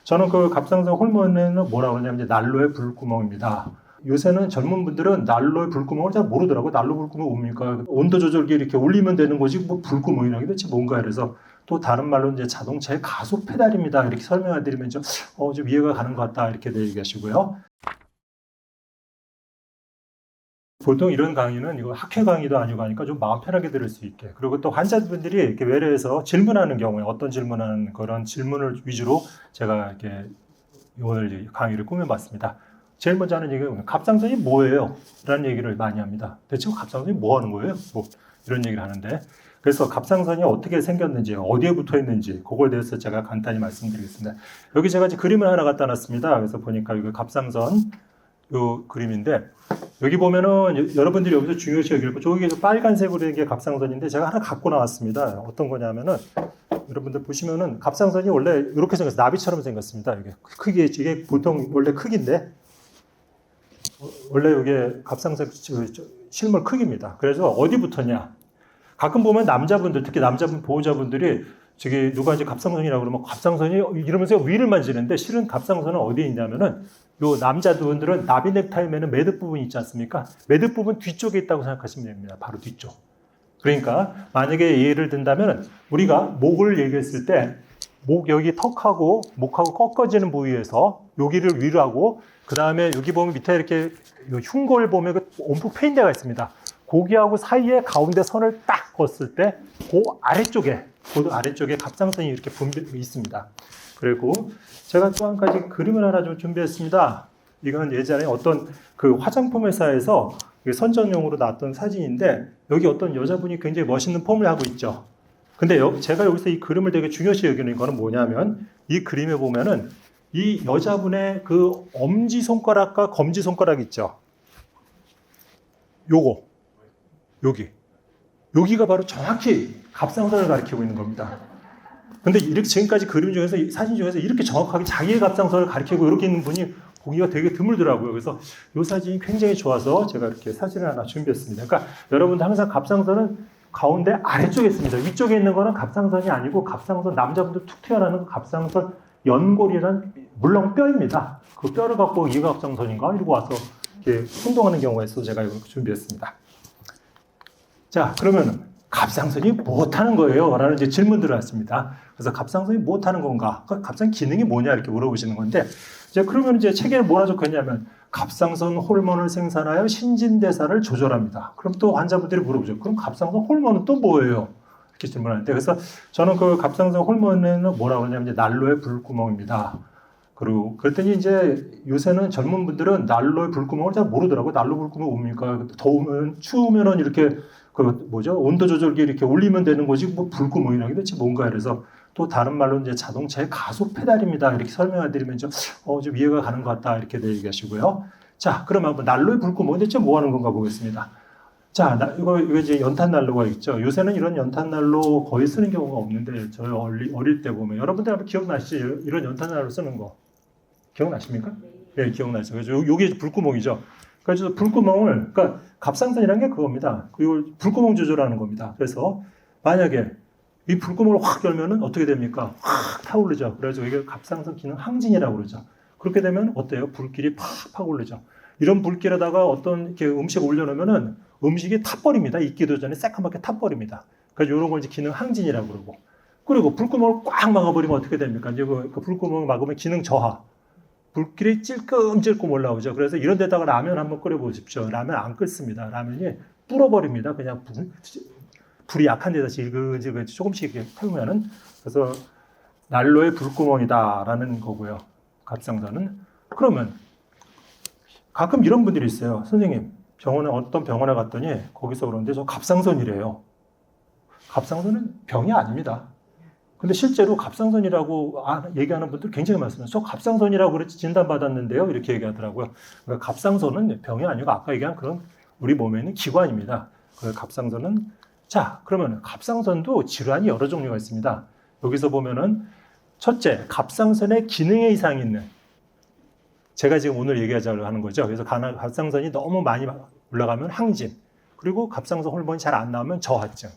저는 그 갑상선 호르몬에는 뭐라고 그러냐면 이제 난로의 불구멍입니다. 요새는 젊은 분들은 난로의 불구멍을 잘 모르더라고요. 난로 불구멍이 뭡니까? 온도 조절기 이렇게 올리면 되는 거지 뭐 불구멍이라는 게 대체 뭔가 이래서 또 다른 말로 이제 자동차의 가속 페달입니다. 이렇게 설명해 드리면 좀 이해가 가는 것 같다 이렇게 얘기하시고요. 보통 이런 강의는 이거 학회 강의도 아니고 하니까 좀 마음 편하게 들을 수 있게. 그리고 또 환자분들이 이렇게 외래에서 질문하는 경우에 어떤 질문하는 그런 질문을 위주로 제가 이렇게 오늘 강의를 꾸며봤습니다. 제일 먼저 하는 얘기는 갑상선이 뭐예요? 라는 얘기를 많이 합니다. 대체 갑상선이 뭐 하는 거예요? 뭐 이런 얘기를 하는데 그래서 갑상선이 어떻게 생겼는지 어디에 붙어 있는지 그거에 대해서 제가 간단히 말씀드리겠습니다. 여기 제가 이제 그림을 하나 갖다 놨습니다. 그래서 보니까 이거 갑상선 요 그림인데 여기 보면은 여러분들이 여기서 중요시 여길 거 저기 빨간색으로 된 게 갑상선인데 제가 하나 갖고 나왔습니다. 어떤 거냐면은 여러분들 보시면은 갑상선이 원래 이렇게 생겼어요. 나비처럼 생겼습니다. 이게 보통 원래 크기인데 원래 이게 갑상선 실물 크기입니다. 그래서 어디 붙었냐? 가끔 보면 남자분들 특히 남자분 보호자분들이 저기 누가 이제 갑상선이라고 그러면 갑상선이 이러면서 위를 만지는데 실은 갑상선은 어디에 있냐면은 요 남자분들은 나비 넥타이 매는 매듭 부분이 있지 않습니까? 매듭 부분 뒤쪽에 있다고 생각하시면 됩니다. 바로 뒤쪽. 그러니까 만약에 예를 든다면 우리가 목을 얘기했을 때 목 여기 턱하고 목하고 꺾어지는 부위에서 여기를 위로 하고 그 다음에 여기 보면 밑에 이렇게 흉골 보면 그 온폭 패인 데가 있습니다. 고기하고 사이에 가운데 선을 딱 걷을 때 그 아래쪽에 갑상선이 이렇게 있습니다. 그리고 제가 또 한 가지 그림을 하나 좀 준비했습니다. 이건 예전에 어떤 그 화장품 회사에서 선전용으로 나왔던 사진인데 여기 어떤 여자분이 굉장히 멋있는 폼을 하고 있죠. 근데 제가 여기서 이 그림을 되게 중요시 여기는 거는 뭐냐면 이 그림에 보면은 이 여자분의 그 엄지손가락과 검지손가락 있죠. 여기가 바로 정확히 갑상선을 가리키고 있는 겁니다. 근데 이렇게 지금까지 그림 중에서 사진 중에서 이렇게 정확하게 자기의 갑상선을 가리키고 이렇게 있는 분이 보기가 되게 드물더라고요. 그래서 이 사진이 굉장히 좋아서 제가 이렇게 사진을 하나 준비했습니다. 그러니까 여러분들 항상 갑상선은 가운데 아래쪽에 있습니다. 위쪽에 있는 거는 갑상선이 아니고 갑상선 남자분들 툭 튀어나오는 갑상선 연골이란 물론 뼈입니다. 그 뼈를 갖고 이게 갑상선인가 이러고 와서 이렇게 혼동하는 경우가 있어서 제가 이거 준비했습니다. 자, 그러면 갑상선이 못하는 거예요? 라는 이제 질문들을 했습니다. 그래서 갑상선이 못하는 건가? 갑상 기능이 뭐냐? 이렇게 물어보시는 건데, 그러면 이제 책에 뭐라 적혔냐면, 갑상선 호르몬을 생산하여 신진대사를 조절합니다. 그럼 또 환자분들이 물어보죠. 그럼 갑상선 호르몬은 또 뭐예요? 이렇게 질문하는데, 그래서 저는 그 갑상선 호르몬에는 뭐라고 그러냐면, 이제 난로의 불구멍입니다. 그리고 그랬더니 이제 요새는 젊은 분들은 난로의 불구멍을 잘 모르더라고요. 난로 불구멍이 뭡니까? 더우면, 추우면은 이렇게 온도 조절기 이렇게 올리면 되는 거지 뭐 불구멍이라는 게 대체 뭔가 이래서 또 다른 말로 이제 자동차의 가속 페달입니다. 이렇게 설명해 드리면 좀 이해가 가는 것 같다 이렇게 얘기하시고요. 자, 그러면 한번 난로의 불구멍 대체 뭐 하는 건가 보겠습니다. 자, 이거 이제 연탄 난로가 있죠. 요새는 이런 연탄 난로 거의 쓰는 경우가 없는데 저희 어릴 때 보면 여러분들 한번 기억나시죠? 이런 연탄 난로 쓰는 거 기억나십니까? 네, 기억나죠. 그래서 요게 불구멍이죠. 그래서 불구멍을, 그러니까 갑상선이라는 게 그겁니다. 이걸 불구멍 조절하는 겁니다. 그래서 만약에 이 불구멍을 확 열면은 어떻게 됩니까? 확 타오르죠. 그래서 이게 갑상선 기능 항진이라고 그러죠. 그렇게 되면 어때요? 불길이 팍팍 오르죠. 이런 불길에다가 어떤 이렇게 음식 올려놓으면은 음식이 타버립니다. 익기도 전에 새까맣게 타버립니다. 그래서 이런 걸 이제 기능 항진이라고 그러고. 그리고 불구멍을 꽉 막아버리면 어떻게 됩니까? 이제 그 불구멍을 막으면 기능 저하. 불길이 찔끔찔끔 올라오죠. 그래서 이런 데다가 라면 한번 끓여보십시오. 라면 안 끓습니다. 라면이 불어버립니다. 그냥 불이 약한 데다 지글지글 조금씩 이렇게 태우면은. 그래서 난로의 불구멍이다라는 거고요. 갑상선은. 그러면 가끔 이런 분들이 있어요. 선생님, 어떤 병원에 갔더니 거기서 그러는데 저 갑상선이래요. 갑상선은 병이 아닙니다. 근데 실제로 갑상선이라고 얘기하는 분들 굉장히 많습니다. 저 갑상선이라고 그랬지 진단받았는데요. 이렇게 얘기하더라고요. 그러니까 갑상선은 병이 아니고 아까 얘기한 그런 우리 몸에 있는 기관입니다. 갑상선은 자, 그러면 갑상선도 질환이 여러 종류가 있습니다. 여기서 보면은 첫째, 갑상선의 기능에 이상이 있는 제가 지금 오늘 얘기하자고 하는 거죠. 그래서 갑상선이 너무 많이 올라가면 항진, 그리고 갑상선 호르몬이 잘 안 나오면 저하증.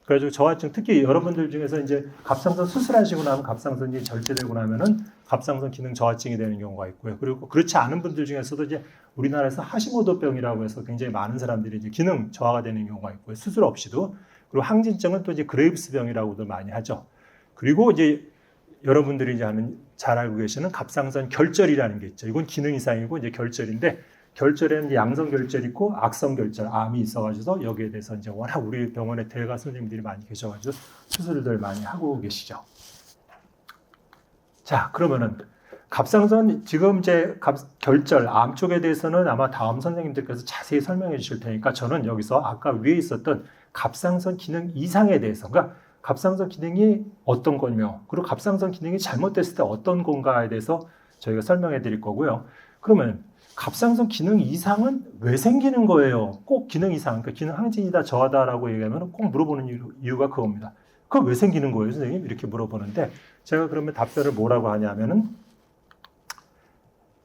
그래가지고 저하증, 특히 여러분들 중에서 이제 갑상선 수술하시고 나면 갑상선이 절제되고 나면은 갑상선 기능 저하증이 되는 경우가 있고요. 그리고 그렇지 않은 분들 중에서도 이제 우리나라에서 하시모토병이라고 해서 굉장히 많은 사람들이 이제 기능 저하가 되는 경우가 있고요. 수술 없이도. 그리고 항진증은 또 이제 그레이브스병이라고도 많이 하죠. 그리고 이제 여러분들이 이제 잘 알고 계시는 갑상선 결절이라는 게 있죠. 이건 기능 이상이고 이제 결절인데, 결절에는 양성 결절 있고 악성 결절, 암이 있어가지고 여기에 대해서 이제 워낙 우리 병원에 대가 선생님들이 많이 계셔가지고 수술들 많이 하고 계시죠. 자, 그러면은 갑상선 지금 이제 결절, 암 쪽에 대해서는 아마 다음 선생님들께서 자세히 설명해 주실 테니까 저는 여기서 아까 위에 있었던 갑상선 기능 이상에 대해서, 그러니까 갑상선 기능이 어떤 거며, 그리고 갑상선 기능이 잘못됐을 때 어떤 건가에 대해서 저희가 설명해 드릴 거고요. 그러면 갑상선 기능 이상은 왜 생기는 거예요? 꼭 기능 이상, 그러니까 기능 항진이다 저하다라고 얘기하면 꼭 물어보는 이유가 그겁니다. 그거 왜 생기는 거예요, 선생님? 이렇게 물어보는데 제가 그러면 답변을 뭐라고 하냐면은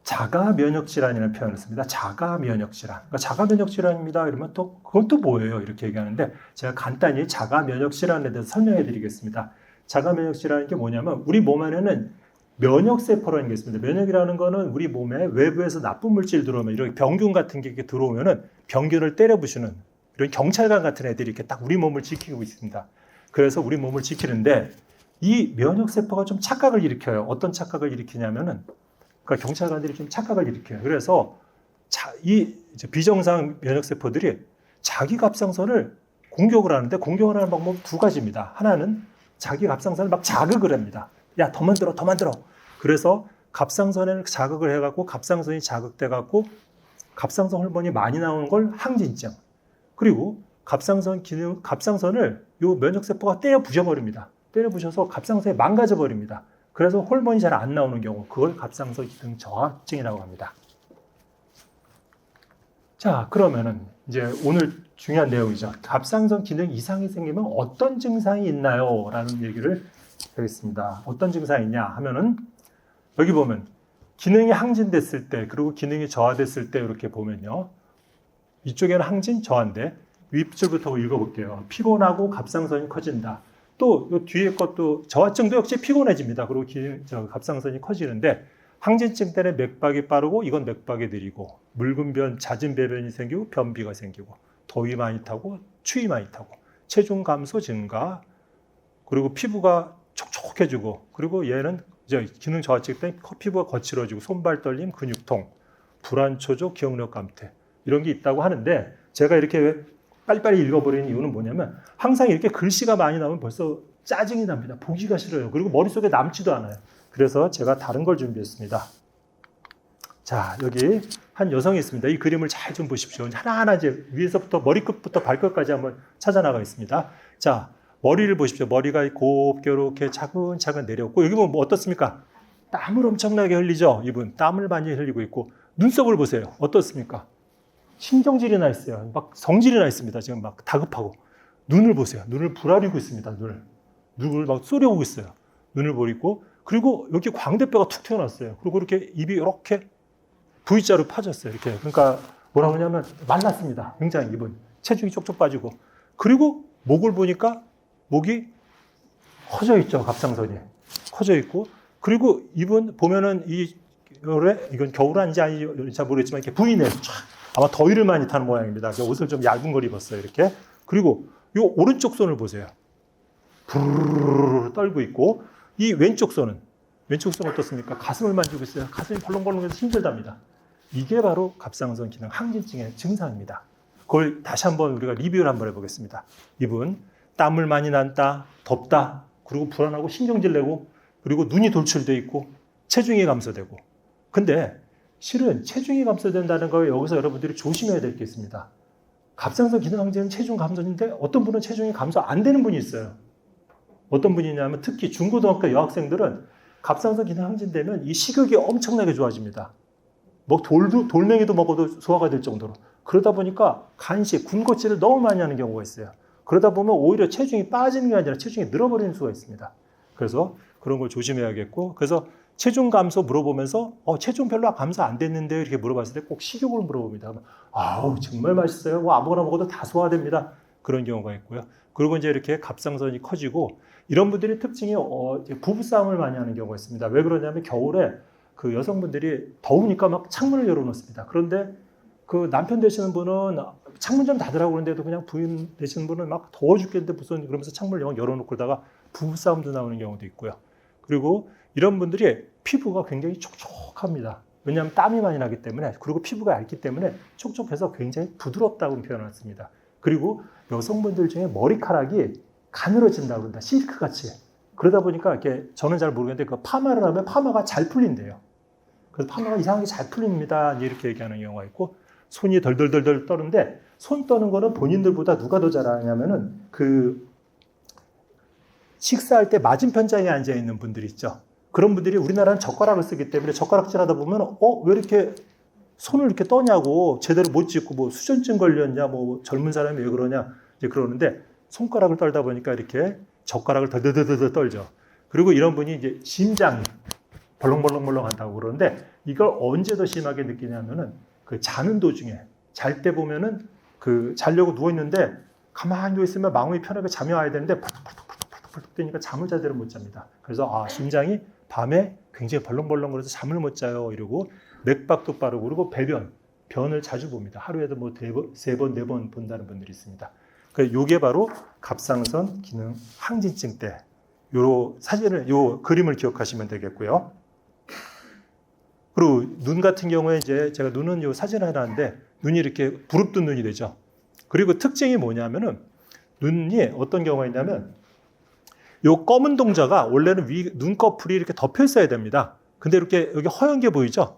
자가 면역 질환이라는 표현을 씁니다. 자가 면역 질환. 그러니까 자가 면역 질환입니다. 이러면 또 그건 또 뭐예요? 이렇게 얘기하는데 제가 간단히 자가 면역 질환에 대해서 설명해 드리겠습니다. 자가 면역 질환이 게 뭐냐면 우리 몸 안에는 면역세포라는 게 있습니다. 면역이라는 거는 우리 몸에 외부에서 나쁜 물질 들어오면, 이렇게 병균 같은 게 이렇게 들어오면은 병균을 때려 부수는 이런 경찰관 같은 애들이 이렇게 딱 우리 몸을 지키고 있습니다. 그래서 우리 몸을 지키는데 이 면역세포가 좀 착각을 일으켜요. 어떤 착각을 일으키냐면은, 그러니까 경찰관들이 좀 착각을 일으켜요. 그래서 이 비정상 면역세포들이 자기 갑상선을 공격을 하는데, 공격을 하는 방법은 두 가지입니다. 하나는 자기 갑상선을 막 자극을 합니다. 야, 더 만들어, 더 만들어. 그래서 갑상선에 자극을 해갖고 갑상선이 자극돼갖고 갑상선 호르몬이 많이 나오는 걸 항진증. 그리고 갑상선을 요 면역세포가 때려 부셔버립니다. 때려 부셔서 갑상선이 망가져 버립니다. 그래서 호르몬이 잘 안 나오는 경우, 그걸 갑상선 기능 저하증이라고 합니다. 자, 그러면은 이제 오늘 중요한 내용이죠. 갑상선 기능 이상이 생기면 어떤 증상이 있나요? 라는 얘기를 하겠습니다. 어떤 증상이 있냐 하면은 여기 보면 기능이 항진됐을 때, 그리고 기능이 저하됐을 때 이렇게 보면요. 이쪽에는 항진, 저하인데 윗줄부터 읽어볼게요. 피곤하고 갑상선이 커진다. 또 이 뒤에 것도 저하증도 역시 피곤해집니다. 그리고 갑상선이 커지는데 항진증 때는 맥박이 빠르고 이건 맥박이 느리고 묽은 변, 잦은 배변이 생기고 변비가 생기고 더위 많이 타고 추위 많이 타고 체중 감소 증가, 그리고 피부가 촉촉해지고, 그리고 얘는 이제 기능 저하증 때 피부가 거칠어지고 손발 떨림, 근육통, 불안, 초조, 기억력 감퇴 이런 게 있다고 하는데, 제가 이렇게 빨리빨리 읽어버리는 이유는 뭐냐면 항상 이렇게 글씨가 많이 나오면 벌써 짜증이 납니다. 보기가 싫어요. 그리고 머릿속에 남지도 않아요. 그래서 제가 다른 걸 준비했습니다. 자, 여기 한 여성이 있습니다. 이 그림을 잘 좀 보십시오. 하나하나 이제 위에서부터 머리끝부터 발끝까지 한번 찾아나가 있습니다. 자, 머리를 보십시오. 머리가 곱게 이렇게 차근차근 내려오고, 여기 보면 뭐 어떻습니까? 땀을 엄청나게 흘리죠. 이분 땀을 많이 흘리고 있고, 눈썹을 보세요. 어떻습니까? 신경질이 나 있어요. 막 성질이 나 있습니다. 지금 막 다급하고. 눈을 보세요. 눈을 부라리고 있습니다. 눈을 막 쏘려고 있어요. 눈을 보리고, 그리고 여기 광대뼈가 툭 튀어나왔어요. 그리고 이렇게 입이 이렇게 V자로 파졌어요. 이렇게. 그러니까 뭐라고 하냐면 말랐습니다. 굉장히 입은 체중이 쪽쪽 빠지고, 그리고 목을 보니까 목이 커져 있죠. 갑상선이 커져 있고, 그리고 입은 보면은 이건 겨울 아닌지 잘 모르겠지만 이렇게 V네요. 아마 더위를 많이 타는 모양입니다. 옷을 좀 얇은 걸 입었어요. 이렇게. 그리고 이 오른쪽 손을 보세요. 부르르 떨고 있고, 이 왼쪽 손은 어떻습니까? 가슴을 만지고 있어요. 가슴이 벌렁벌렁해서 힘들답니다. 이게 바로 갑상선 기능 항진증의 증상입니다. 그걸 다시 한번 우리가 리뷰를 한번 해보겠습니다. 이분 땀을 많이 난다, 덥다, 그리고 불안하고 신경질 내고, 그리고 눈이 돌출돼 있고 체중이 감소되고. 근데 실은 체중이 감소된다는 거에 여기서 여러분들이 조심해야 될 게 있습니다. 갑상선 기능 항진은 체중 감소인데 어떤 분은 체중이 감소 안 되는 분이 있어요. 어떤 분이냐면 특히 중고등학교 여학생들은 갑상선 기능 항진되면 이 식욕이 엄청나게 좋아집니다. 뭐 돌멩이도 먹어도 소화가 될 정도로. 그러다 보니까 간식, 군것질을 너무 많이 하는 경우가 있어요. 그러다 보면 오히려 체중이 빠지는 게 아니라 체중이 늘어버리는 수가 있습니다. 그래서 그런 걸 조심해야겠고, 그래서 체중 감소 물어보면서 체중 별로 감소 안 됐는데 이렇게 물어봤을 때 꼭 식욕을 물어봅니다. 아우 정말 맛있어요. 뭐 아무거나 먹어도 다 소화됩니다. 그런 경우가 있고요. 그리고 이제 이렇게 갑상선이 커지고 이런 분들의 특징이 부부싸움을 많이 하는 경우가 있습니다. 왜 그러냐면 겨울에 그 여성분들이 더우니까 막 창문을 열어놓습니다. 그런데 그 남편 되시는 분은 창문 좀 닫으라고 그러는데도 그냥 부인 되시는 분은 막 더워 죽겠는데 무슨 그러면서 창문을 열어놓고 그러다가 부부싸움도 나오는 경우도 있고요. 그리고 이런 분들이 피부가 굉장히 촉촉합니다. 왜냐하면 땀이 많이 나기 때문에, 그리고 피부가 얇기 때문에 촉촉해서 굉장히 부드럽다고 표현을 습니다. 그리고 여성분들 중에 머리카락이 가늘어진다고 그런다. 실크같이. 그러다 보니까 이렇게 저는 잘 모르겠는데 그 파마를 하면 파마가 잘 풀린대요. 그래서 파마가 이상하게 잘 풀립니다. 이렇게 얘기하는 경우가 있고, 손이 덜덜덜덜 떠는데 손 떠는 거는 본인들보다 누가 더 잘하냐면은 그 식사할 때 맞은편장에 앉아 있는 분들이 있죠. 그런 분들이 우리나라는 젓가락을 쓰기 때문에 젓가락질 하다 보면 왜 이렇게 손을 이렇게 떠냐고 제대로 못 짚고 뭐 수전증 걸렸냐 뭐 젊은 사람이 왜 그러냐 이제 그러는데 손가락을 떨다 보니까 이렇게 젓가락을 더더더더 떨죠. 그리고 이런 분이 이제 심장이 벌렁벌렁벌렁 한다고 그러는데 이걸 언제 더 심하게 느끼냐면은 그 자는 도중에 잘 때 보면은 그 자려고 누워 있는데 가만히 누워 있으면 마음이 편하게 잠이 와야 되는데 펄떡펄떡 되니까 잠을 제대로 못 잡니다. 그래서 심장이 밤에 굉장히 벌렁벌렁 거려서 잠을 못 자요 이러고 맥박도 빠르고 그리고 변을 자주 봅니다. 하루에도 뭐 3번, 4번 본다는 분들이 있습니다. 이게 바로 갑상선 기능 항진증 때 요 그림을 기억하시면 되겠고요. 그리고 눈 같은 경우에 이제 제가 눈은 요 사진을 해놨는데 눈이 이렇게 부릅뜬 눈이 되죠. 그리고 특징이 뭐냐면은 눈이 어떤 경우가 있냐면 요 검은 동자가 원래는 눈꺼풀이 이렇게 덮여 있어야 됩니다. 근데 이렇게 여기 허연 게 보이죠?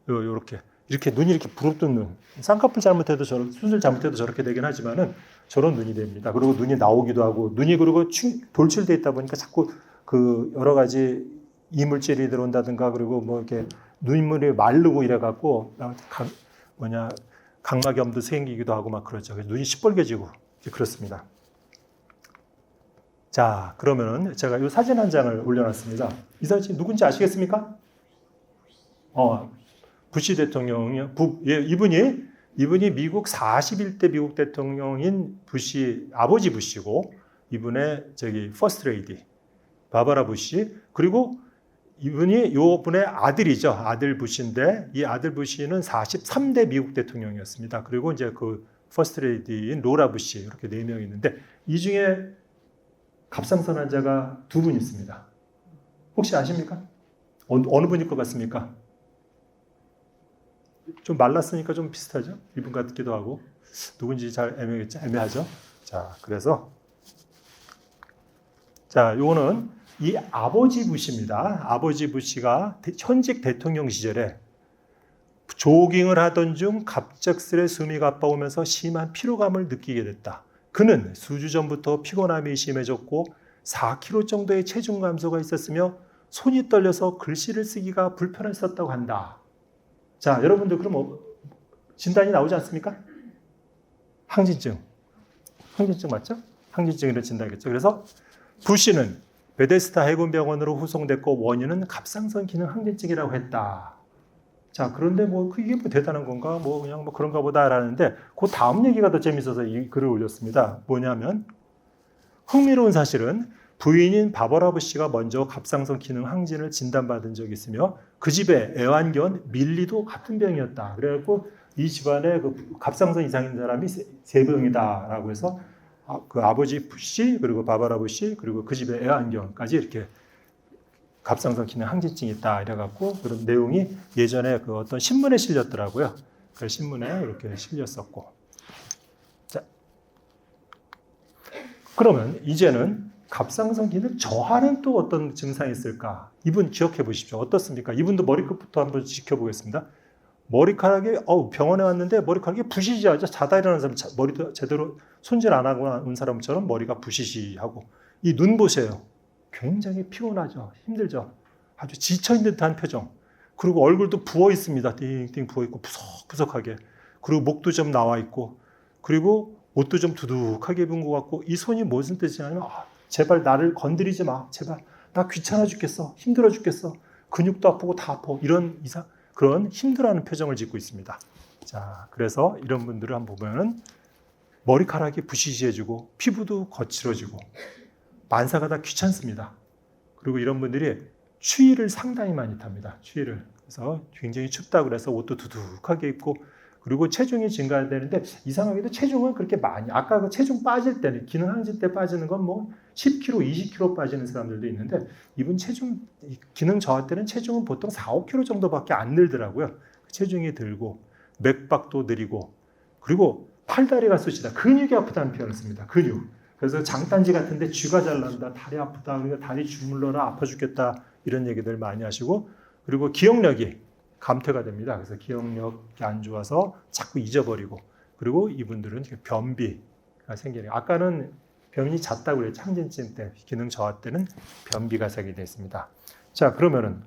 이렇게 눈이 이렇게 부릅뜬 눈. 쌍꺼풀 잘못해도 수술 잘못해도 저렇게 되긴 하지만은 저런 눈이 됩니다. 그리고 눈이 나오기도 하고 눈이 그리고 돌출돼 있다 보니까 자꾸 그 여러 가지 이물질이 들어온다든가 그리고 뭐 이렇게 눈물이 마르고 이래갖고 각막염도 생기기도 하고 막 그렇죠. 그래서 눈이 시뻘개지고 그렇습니다. 자, 그러면은 제가 이 사진 한 장을 올려놨습니다. 이 사진 누군지 아시겠습니까? 부시 대통령이요. 이분이 미국 41대 미국 대통령인 아버지 부시고 이분의 퍼스트 레이디 바바라 부시 그리고 이분의 아들이죠. 아들 부시인데 이 아들 부시는 43대 미국 대통령이었습니다. 그리고 이제 그 퍼스트 레이디인 로라 부시 이렇게 4명 있는데 이 중에 갑상선 환자가 2분 있습니다. 혹시 아십니까? 어느 분일 것 같습니까? 좀 말랐으니까 좀 비슷하죠? 이분 같기도 하고 누군지 잘 애매하죠? 자, 그래서 요거는 이 아버지 부시입니다. 아버지 부시가 현직 대통령 시절에 조깅을 하던 중 갑작스레 숨이 가빠오면서 심한 피로감을 느끼게 됐다. 그는 수주 전부터 피곤함이 심해졌고 4kg 정도의 체중 감소가 있었으며 손이 떨려서 글씨를 쓰기가 불편했었다고 한다. 자, 여러분들 그럼 진단이 나오지 않습니까? 항진증 맞죠? 항진증이라는 진단이겠죠. 그래서 부시는 베데스다 해군병원으로 후송됐고 원인은 갑상선 기능 항진증이라고 했다. 자, 그런데 이게 대단한 건가? 그냥 그런가 보다라는데 그 다음 얘기가 더 재밌어서 이 글을 올렸습니다. 뭐냐면 흥미로운 사실은 부인인 바버라 부시가 먼저 갑상선 기능 항진을 진단받은 적이 있으며 그 집의 애완견 밀리도 같은 병이었다. 그래갖고 이 집안에 그 갑상선 이상인 사람이 3명이다라고 해서 그 아버지 부시 그리고 바버라 부시 그리고 그 집의 애완견까지 이렇게 갑상선 기능 항진증이 있다 이래갖고 그런 내용이 예전에 그 어떤 신문에 실렸더라고요. 그 신문에 이렇게 실렸었고. 자, 그러면 이제는 갑상선 기능 저하는 또 어떤 증상이 있을까? 이분 기억해 보십시오. 어떻습니까? 이분도 머리끝부터 한번 지켜보겠습니다. 머리카락이 병원에 왔는데 머리카락이 부시시하죠. 자다 일어나는 사람 머리도 제대로 손질 안 하고 온 사람처럼 머리가 부시시하고 이 눈 보세요. 굉장히 피곤하죠. 힘들죠. 아주 지쳐있는 듯한 표정. 그리고 얼굴도 부어 있습니다. 띵띵 부어 있고 푸석푸석하게. 그리고 목도 좀 나와 있고 그리고 옷도 좀 두둑하게 입은 것 같고 이 손이 무슨 뜻이냐면 제발 나를 건드리지 마. 제발 나 귀찮아 죽겠어. 힘들어 죽겠어. 근육도 아프고 다 아파. 그런 힘들어하는 표정을 짓고 있습니다. 자, 그래서 이런 분들을 한번 보면은 머리카락이 부시시해지고 피부도 거칠어지고 만사가 다 귀찮습니다. 그리고 이런 분들이 추위를 상당히 많이 탑니다. 추위를. 그래서 굉장히 춥다 그래서 옷도 두둑하게 입고 그리고 체중이 증가되는데 이상하게도 체중은 그렇게 많이 아까 그 체중 빠질 때는 기능 항진 때 빠지는 건 뭐 10kg, 20kg 빠지는 사람들도 있는데 이분 체중 기능 저하 때는 체중은 보통 4, 5kg 정도밖에 안 늘더라고요. 체중이 들고 맥박도 느리고 그리고 팔다리가 쑤시다. 근육이 아프다는 표현을 씁니다. 근육. 그래서 장단지 같은데 쥐가 잘 난다. 다리 아프다. 그러니까 다리 주물러라. 아파 죽겠다. 이런 얘기들 많이 하시고 그리고 기억력이 감퇴가 됩니다. 그래서 기억력이 안 좋아서 자꾸 잊어버리고 그리고 이분들은 변비가 생기네요. 아까는 변이 잦다고 그랬죠. 항진증 때 기능 저하 때는 변비가 생기게 있습니다. 자 그러면은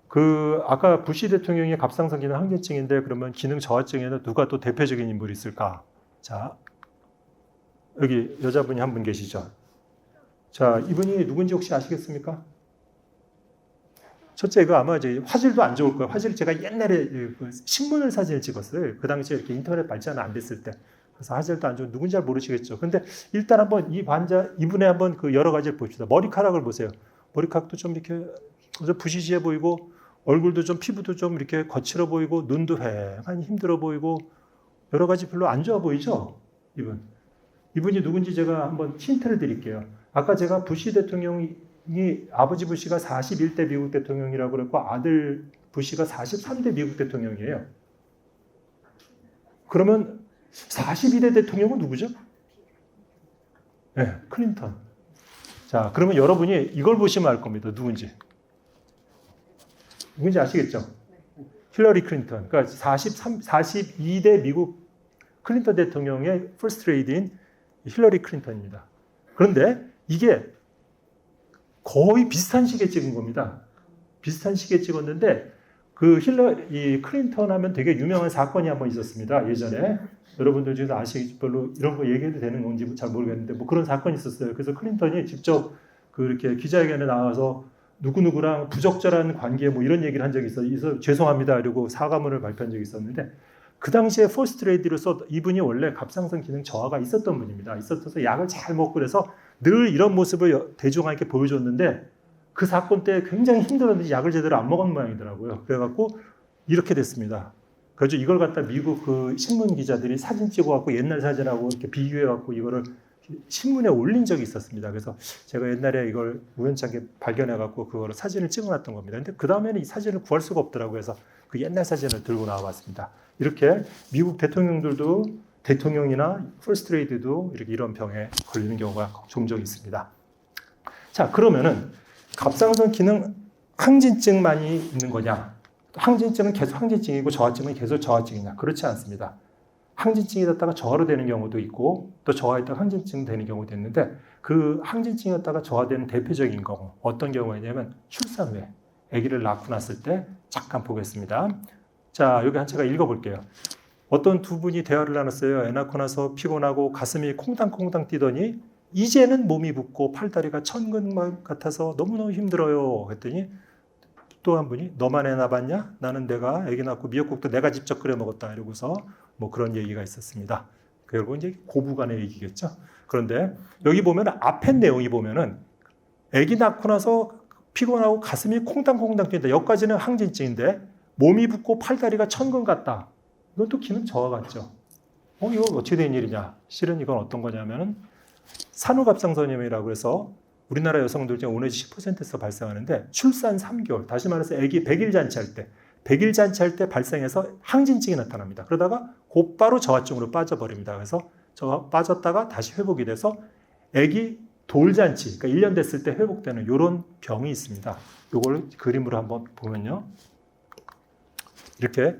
그 아까 부시 대통령이 갑상선 기능 항진증인데 그러면 기능 저하증에는 누가 또 대표적인 인물이 있을까? 자 여기 여자분이 한 분 계시죠. 자 이분이 누군지 혹시 아시겠습니까? 첫째 그 아마 이제 화질도 안 좋을 거예요. 화질 제가 옛날에 그 신문을 사진을 찍었어요. 그 당시에 이렇게 인터넷 발전 안 됐을 때. 그래서 화질도 안 좋은 누군지 잘 모르시겠죠. 근데 일단 한번 이 환자 이분의 한번 그 여러 가지를 봅시다. 머리카락을 보세요. 머리카락도 좀 이렇게 부시시해 보이고 얼굴도 좀 피부도 좀 이렇게 거칠어 보이고 눈도 휑하니 힘들어 보이고 여러 가지 별로 안 좋아 보이죠. 이분이 누군지 제가 한번 힌트를 드릴게요. 아까 제가 부시 대통령이 아버지 부시가 41대 미국 대통령이라고 그랬고 아들 부시가 43대 미국 대통령이에요. 그러면 42대 대통령은 누구죠? 네, 클린턴. 자, 그러면 여러분이 이걸 보시면 알 겁니다. 누군지 아시겠죠? 힐러리 클린턴. 그러니까 42대 미국 클린턴 대통령의 퍼스트 레이디인 힐러리 클린턴입니다. 그런데 이게 거의 비슷한 시기에 찍은 겁니다. 비슷한 시기에 찍었는데 이 클린턴 하면 되게 유명한 사건이 한번 있었습니다. 예전에 여러분들 중에서 아시겠지 별로 이런 거 얘기해도 되는 건지 잘 모르겠는데 뭐 그런 사건이 있었어요. 그래서 클린턴이 직접 그렇게 기자회견에 나와서 누구누구랑 부적절한 관계 뭐 이런 얘기를 한 적이 있어서 죄송합니다. 그리고 사과문을 발표한 적이 있었는데 그 당시에 퍼스트 레이디로서 이분이 원래 갑상선 기능 저하가 있었던 분입니다. 있었어서 약을 잘 먹고 그래서 늘 이런 모습을 대중에게 보여줬는데 그 사건 때 굉장히 힘들었는지 약을 제대로 안 먹은 모양이더라고요. 그래갖고 이렇게 됐습니다. 그래서 이걸 갖다 미국 그 신문 기자들이 사진 찍어갖고 옛날 사진하고 이렇게 비교해갖고 이거를 신문에 올린 적이 있었습니다. 그래서 제가 옛날에 이걸 우연찮게 발견해갖고 그거를 사진을 찍어놨던 겁니다. 근데 그 다음에는 이 사진을 구할 수가 없더라고요. 그래서 그 옛날 사진을 들고 나와봤습니다. 이렇게 미국 대통령들도 대통령이나 퍼스트 레이디도 이렇게 이런 병에 걸리는 경우가 종종 있습니다. 자, 그러면은 갑상선 기능 항진증만이 있는 거냐? 항진증은 계속 항진증이고 저하증은 계속 저하증이냐? 그렇지 않습니다. 항진증이었다가 저하로 되는 경우도 있고 또 저하했다가 항진증 되는 경우도 있는데 그 항진증이었다가 저하되는 대표적인 경우 어떤 경우냐면 출산 후에 아기를 낳고 났을 때 잠깐 보겠습니다. 자, 여기 한 제가 읽어볼게요. 어떤 두 분이 대화를 나눴어요. 애 낳고 나서 피곤하고 가슴이 콩당콩당 뛰더니 이제는 몸이 붓고 팔다리가 천근 같아서 너무너무 힘들어요. 했더니 또 한 분이 너만 애 낳았냐? 나는 내가 아기 낳고 미역국도 내가 직접 끓여 먹었다. 이러고서 뭐 그런 얘기가 있었습니다. 결국 이제 고부간의 얘기겠죠. 그런데 여기 보면 앞에 내용이 보면은 아기 낳고 나서 피곤하고 가슴이 콩당콩당 뛴다. 여기까지는 항진증인데 몸이 붓고 팔다리가 천근 같다. 이건 또 기능 저하 같죠. 이거 어떻게 된 일이냐? 실은 이건 어떤 거냐면은 산후갑상선염이라고 해서 우리나라 여성들 중에 5내지 10%에서 발생하는데 출산 3개월, 다시 말해서 아기 100일 잔치할 때 발생해서 항진증이 나타납니다. 그러다가 곧바로 저하증으로 빠져버립니다. 그래서 빠졌다가 다시 회복이 돼서 아기 돌잔치, 그러니까 1년 됐을 때 회복되는 이런 병이 있습니다. 이걸 그림으로 한번 보면요. 이렇게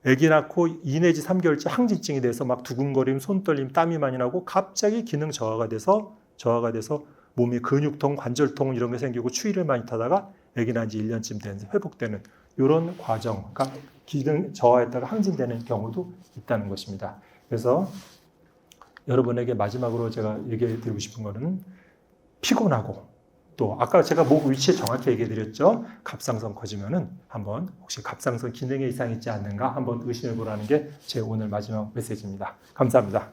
아기 낳고 2 내지 3개월째 항진증이 돼서 막 두근거림, 손떨림, 땀이 많이 나고 갑자기 기능 저하가 돼서 몸이 근육통, 관절통 이런 게 생기고 추위를 많이 타다가 아기 낳은 지 1년쯤 돼서 회복되는 이런 과정, 그러니까 기능 저하했다가 항진되는 경우도 있다는 것입니다. 그래서 여러분에게 마지막으로 제가 얘기해 드리고 싶은 거는 피곤하고 또 아까 제가 목 위치에 정확히 얘기해 드렸죠. 갑상선 커지면은 한번 혹시 갑상선 기능에 이상이 있지 않는가 한번 의심해 보라는 게 제 오늘 마지막 메시지입니다. 감사합니다.